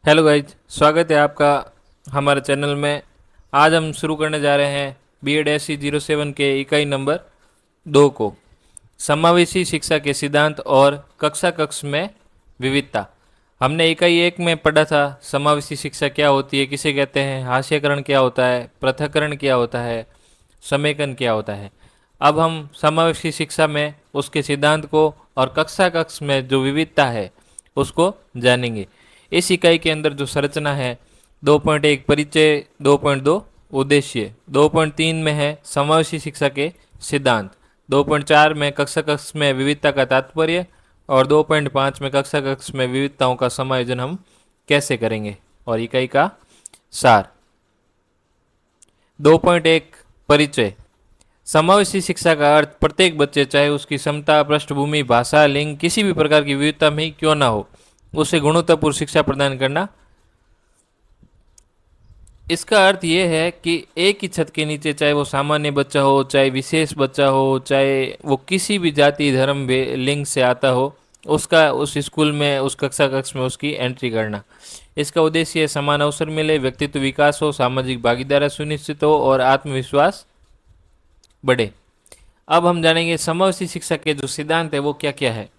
Hello guys, स्वागत है आपका हमारे चैनल में। आज हम शुरू करने जा रहे हैं BEd-SC07 के इकाई नंबर 2 को, समावेशी शिक्षा के सिद्धांत और कक्षा कक्ष में विविधता। हमने इकाई 1 में पढ़ा था समावेशी शिक्षा क्या होती है, किसे कहते हैं, हास्यकरण क्या होता है, पृथक्करण क्या होता है, समेकन क्या होता है। अब हम समावेशी शिक्षा में उसके सिद्धांत को और कक्षा कक्ष में जो विविधता है उसको जानेंगे। इस इकाई के अंदर जो संरचना है 2.1 परिचय, 2.2 उद्देश्य, 2.3 में है समावेशी शिक्षा के सिद्धांत, 2.4 में कक्षा कक्ष में विविधता का तात्पर्य और 2.5 में कक्षा कक्ष में विविधताओं का समायोजन हम कैसे करेंगे। और इकाई का सार 2.1 परिचय। समावेशी शिक्षा का अर्थ प्रत्येक बच्चे, चाहे उसकी क्षमता, पृष्ठभूमि, भाषा, लिंग, किसी भी प्रकार की विविधता में ही क्यों ना हो, उसे गुणवत्तापूर्ण शिक्षा प्रदान करना। इसका अर्थ यह है कि एक ही छत के नीचे, चाहे वो सामान्य बच्चा हो, चाहे विशेष बच्चा हो, चाहे वो किसी भी जाति, धर्म, लिंग से आता हो, उसका उस स्कूल में, उस कक्षा कक्ष में उसकी एंट्री करना। इसका उद्देश्य समान अवसर मिले, व्यक्तित्व विकास हो, सामाजिक भागीदारी सुनिश्चित हो और आत्मविश्वास बढ़े। अब हम जानेंगे समावेशी शिक्षा के जो सिद्धांत है वो क्या क्या है।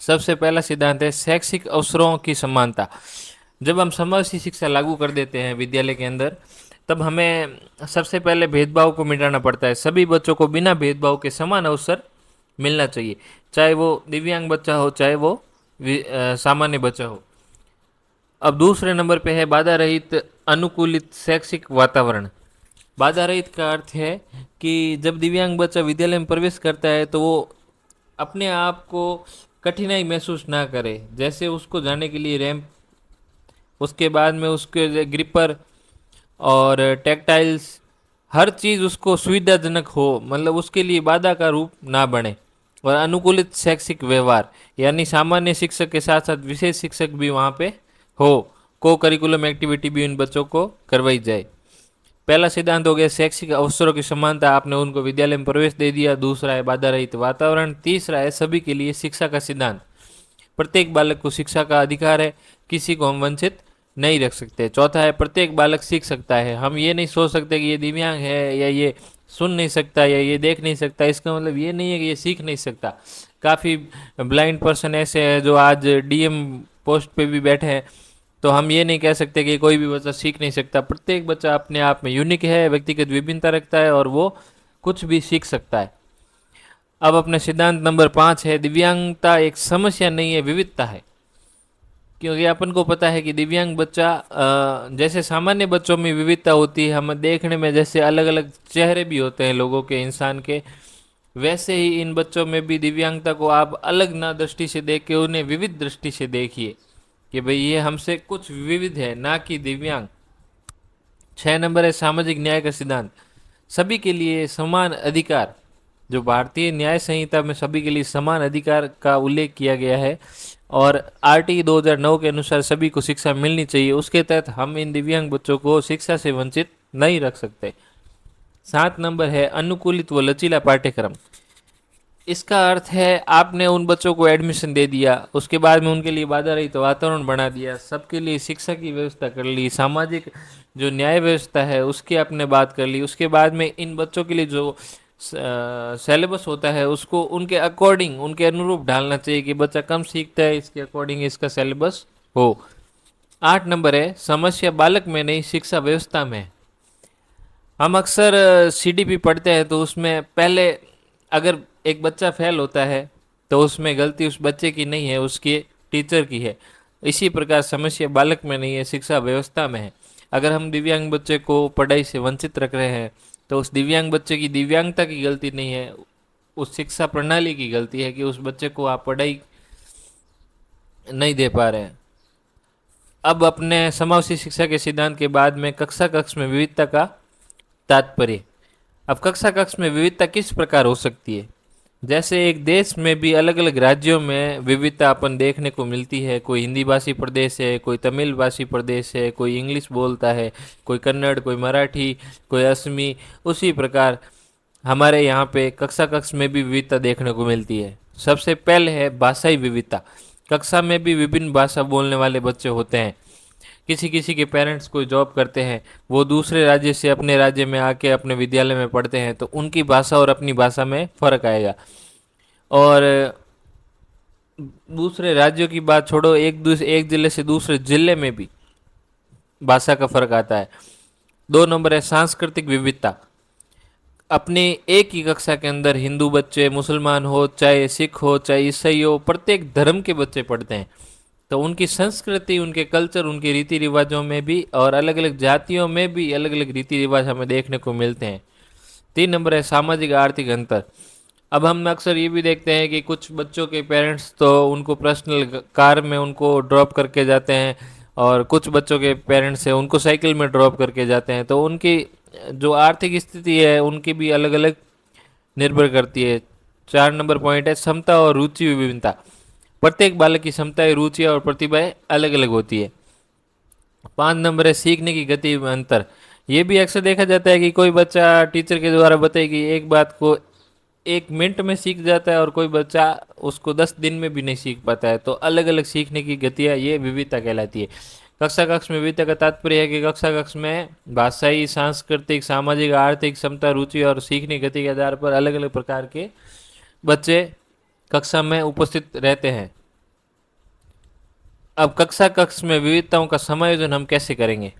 सबसे पहला सिद्धांत है शैक्षिक अवसरों की समानता। जब हम समावेशी शिक्षा लागू कर देते हैं विद्यालय के अंदर, तब हमें सबसे पहले भेदभाव को मिटाना पड़ता है। सभी बच्चों को बिना भेदभाव के समान अवसर मिलना चाहिए, चाहे वो दिव्यांग बच्चा हो, चाहे वो सामान्य बच्चा हो। अब दूसरे नंबर पे है बाधा रहित अनुकूलित शैक्षिक वातावरण। बाधा रहित का अर्थ है कि जब दिव्यांग बच्चा विद्यालय में प्रवेश करता है तो वो अपने आप को कठिनाई महसूस ना करे। जैसे उसको जाने के लिए रैंप, उसके बाद में उसके ग्रिपर और टैक्टाइल्स, हर चीज़ उसको सुविधाजनक हो, मतलब उसके लिए बाधा का रूप ना बने। और अनुकूलित शैक्षिक व्यवहार, यानी सामान्य शिक्षक के साथ साथ विशेष शिक्षक भी वहाँ पे हो, को करिकुलम एक्टिविटी भी उन बच्चों को करवाई जाए। पहला सिद्धांत हो गया शैक्षिक अवसरों की समानता, आपने उनको विद्यालय में प्रवेश दे दिया। दूसरा है बाधा रहित वातावरण। तीसरा है सभी के लिए शिक्षा का सिद्धांत, प्रत्येक बालक को शिक्षा का अधिकार है, किसी को हम वंचित नहीं रख सकते। चौथा है प्रत्येक बालक सीख सकता है। हम ये नहीं सोच सकते कि ये दिव्यांग है या ये सुन नहीं सकता या ये देख नहीं सकता, इसका मतलब ये नहीं है कि ये सीख नहीं सकता। काफ़ी ब्लाइंड पर्सन ऐसे हैं जो आज DM पोस्ट पे भी बैठे हैं, तो हम ये नहीं कह सकते कि कोई भी बच्चा सीख नहीं सकता। प्रत्येक बच्चा अपने आप में यूनिक है, व्यक्तिगत विभिन्नता रखता है और वो कुछ भी सीख सकता है। अब अपने सिद्धांत नंबर 5 है दिव्यांगता एक समस्या नहीं है, विविधता है। क्योंकि अपन को पता है कि दिव्यांग बच्चा, जैसे सामान्य बच्चों में विविधता होती है, हमें देखने में जैसे अलग अलग चेहरे भी होते हैं लोगों के, इंसान के, वैसे ही इन बच्चों में भी दिव्यांगता को आप अलग ना दृष्टि से देख के उन्हें विविध दृष्टि से देखिए कि भाई ये हमसे कुछ विविध है, ना कि दिव्यांग। 6 नंबर है सामाजिक न्याय का सिद्धांत, सभी के लिए समान अधिकार। जो भारतीय न्याय संहिता में सभी के लिए समान अधिकार का उल्लेख किया गया है और RT 2009 के अनुसार सभी को शिक्षा मिलनी चाहिए, उसके तहत हम इन दिव्यांग बच्चों को शिक्षा से वंचित नहीं रख सकते। 7 नंबर है अनुकूलित व लचीला पाठ्यक्रम। इसका अर्थ है आपने उन बच्चों को एडमिशन दे दिया, उसके बाद में उनके लिए बाधा रहित वातावरण बना दिया, सबके लिए शिक्षा की व्यवस्था कर ली, सामाजिक जो न्याय व्यवस्था है उसकी आपने बात कर ली। उसके बाद में इन बच्चों के लिए जो सिलेबस होता है उसको उनके अकॉर्डिंग, उनके अनुरूप ढालना चाहिए कि बच्चा कम सीखता है, इसके अकॉर्डिंग इसका सिलेबस हो। 8 नंबर है समस्या बालक में नहीं, शिक्षा व्यवस्था में। हम अक्सर CDP पढ़ते हैं तो उसमें पहले अगर एक बच्चा फेल होता है तो उसमें गलती उस बच्चे की नहीं है, उसके टीचर की है। इसी प्रकार समस्या बालक में नहीं है, शिक्षा व्यवस्था में है। अगर हम दिव्यांग बच्चे को पढ़ाई से वंचित रख रहे हैं तो उस दिव्यांग बच्चे की दिव्यांगता की गलती नहीं है, उस शिक्षा प्रणाली की गलती है कि उस बच्चे को आप पढ़ाई नहीं दे पा रहे हैं। अब अपने समावेशी शिक्षा के सिद्धांत के बाद में कक्षा कक्ष में विविधता का तात्पर्य। अब कक्षा कक्ष में विविधता किस प्रकार हो सकती है, जैसे एक देश में भी अलग अलग राज्यों में विविधता अपन देखने को मिलती है। कोई हिंदी भाषी प्रदेश है, कोई तमिल भाषी प्रदेश है, कोई इंग्लिश बोलता है, कोई कन्नड़, कोई मराठी, कोई असमी। उसी प्रकार हमारे यहाँ पे कक्षा कक्ष में भी विविधता देखने को मिलती है। सबसे पहले है भाषाई विविधता। कक्षा में भी विभिन्न भाषा बोलने वाले बच्चे होते हैं। किसी किसी के पेरेंट्स कोई जॉब करते हैं, वो दूसरे राज्य से अपने राज्य में आके अपने विद्यालय में पढ़ते हैं, तो उनकी भाषा और अपनी भाषा में फ़र्क आएगा। और दूसरे राज्यों की बात छोड़ो, एक जिले से दूसरे जिले में भी भाषा का फर्क आता है। 2 नंबर है सांस्कृतिक विविधता। अपने एक ही कक्षा के अंदर हिंदू बच्चे, मुसलमान हो, चाहे सिख हो, चाहे ईसाई हो, प्रत्येक धर्म के बच्चे पढ़ते हैं। तो उनकी संस्कृति, उनके कल्चर, उनके रीति रिवाजों में भी और अलग अलग जातियों में भी अलग अलग रीति रिवाज हमें देखने को मिलते हैं। 3 नंबर है सामाजिक आर्थिक अंतर। अब हम अक्सर ये भी देखते हैं कि कुछ बच्चों के पेरेंट्स तो उनको पर्सनल कार में उनको ड्रॉप करके जाते हैं, और कुछ बच्चों के पेरेंट्स हैं उनको साइकिल में ड्रॉप करके जाते हैं। तो उनकी जो आर्थिक स्थिति है उनकी भी अलग अलग निर्भर करती है। 4 नंबर पॉइंट है क्षमता और रुचि विभिन्नता। प्रत्येक बालक की क्षमताएं, रुचियाँ और प्रतिभाएं अलग अलग होती है। 5 नंबर है सीखने की गति में अंतर। ये भी अक्सर देखा जाता है कि कोई बच्चा टीचर के द्वारा बताएगी एक बात को 1 मिनट में सीख जाता है, और कोई बच्चा उसको 10 दिन में भी नहीं सीख पाता है। तो अलग अलग सीखने की गतियाँ, ये विविधता कहलाती है। कक्षा कक्ष में विविधता का तात्पर्य है कि कक्षा कक्ष में भाषाई, सांस्कृतिक, सामाजिक, आर्थिक, क्षमता, रुचि और सीखने की गति के आधार पर अलग अलग प्रकार के बच्चे कक्षा में उपस्थित रहते हैं। अब कक्षा कक्ष में विविधताओं का समायोजन हम कैसे करेंगे?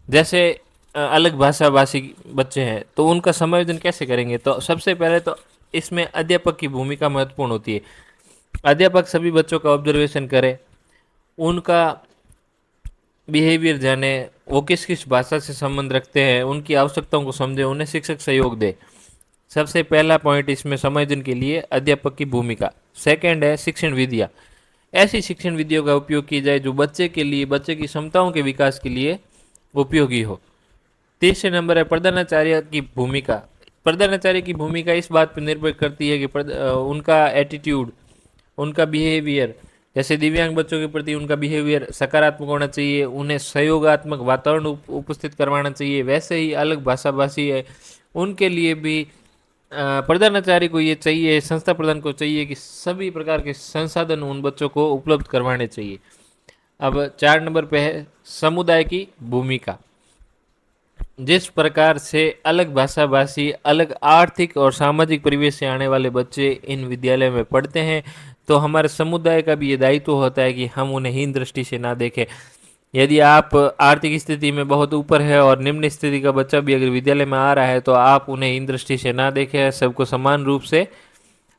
जैसे अलग भाषा भाषी बच्चे हैं तो उनका समायोजन कैसे करेंगे? तो सबसे पहले तो इसमें अध्यापक की भूमिका महत्वपूर्ण होती है। अध्यापक सभी बच्चों का ऑब्जर्वेशन करे, उनका बिहेवियर जाने, वो किस किस भाषा से संबंध रखते हैं, उनकी आवश्यकताओं को समझे, उन्हें शिक्षक सहयोग दे। सबसे पहला पॉइंट इसमें समायोजन के लिए अध्यापक की भूमिका। सेकंड है शिक्षण विधियाँ। ऐसी शिक्षण विधियों का उपयोग की जाए जो बच्चे के लिए, बच्चे की क्षमताओं के विकास के लिए उपयोगी हो। 3 नंबर है प्रधानाचार्य की भूमिका। प्रधानाचार्य की भूमिका इस बात पर निर्भर करती है कि उनका एटीट्यूड, उनका बिहेवियर, जैसे दिव्यांग बच्चों के प्रति उनका बिहेवियर सकारात्मक होना चाहिए, उन्हें सहयोगात्मक वातावरण उपस्थित करवाना चाहिए। वैसे ही अलग भाषा भाषी है उनके लिए भी प्रधानाचार्य को ये चाहिए, संस्था प्रधान को चाहिए कि सभी प्रकार के संसाधन उन बच्चों को उपलब्ध करवाने चाहिए। अब 4 नंबर पे है समुदाय की भूमिका। जिस प्रकार से अलग भाषा भाषी, अलग आर्थिक और सामाजिक परिवेश से आने वाले बच्चे इन विद्यालय में पढ़ते हैं, तो हमारे समुदाय का भी ये दायित्व होता है कि हम उन्हें हीन दृष्टि से ना देखें। यदि आप आर्थिक स्थिति में बहुत ऊपर है और निम्न स्थिति का बच्चा भी अगर विद्यालय में आ रहा है, तो आप उन्हें हीन दृष्टि से ना देखें, सबको समान रूप से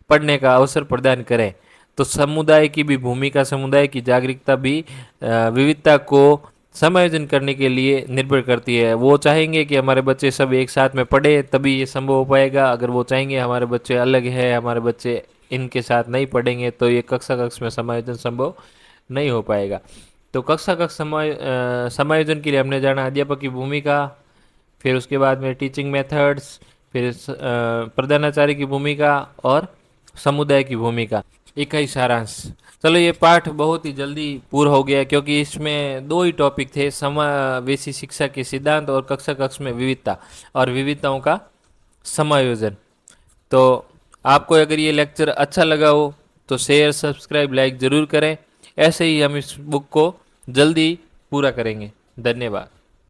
पढ़ने का अवसर प्रदान करें। तो समुदाय की भी भूमिका, समुदाय की जागरूकता भी विविधता को समायोजन करने के लिए निर्भर करती है। वो चाहेंगे कि हमारे बच्चे सब एक साथ में पढ़े, तभी ये संभव हो पाएगा। अगर वो चाहेंगे हमारे बच्चे अलग है, हमारे बच्चे इनके साथ नहीं पढ़ेंगे, तो ये कक्षा कक्ष में समायोजन संभव नहीं हो पाएगा। तो कक्षा कक्ष समायोजन के लिए हमने जाना अध्यापक की भूमिका, फिर उसके बाद में टीचिंग मेथड्स, फिर प्रधानाचार्य की भूमिका और समुदाय की भूमिका। इकाई सारांश। चलो ये पाठ बहुत ही जल्दी पूरा हो गया क्योंकि इसमें 2 ही टॉपिक थे, समावेशी शिक्षा के सिद्धांत और कक्षा कक्ष में विविधता और विविधताओं का समायोजन। तो आपको अगर ये लेक्चर अच्छा लगा हो तो शेयर, सब्सक्राइब, लाइक ज़रूर करें। ऐसे ही हम इस बुक को जल्दी पूरा करेंगे। धन्यवाद।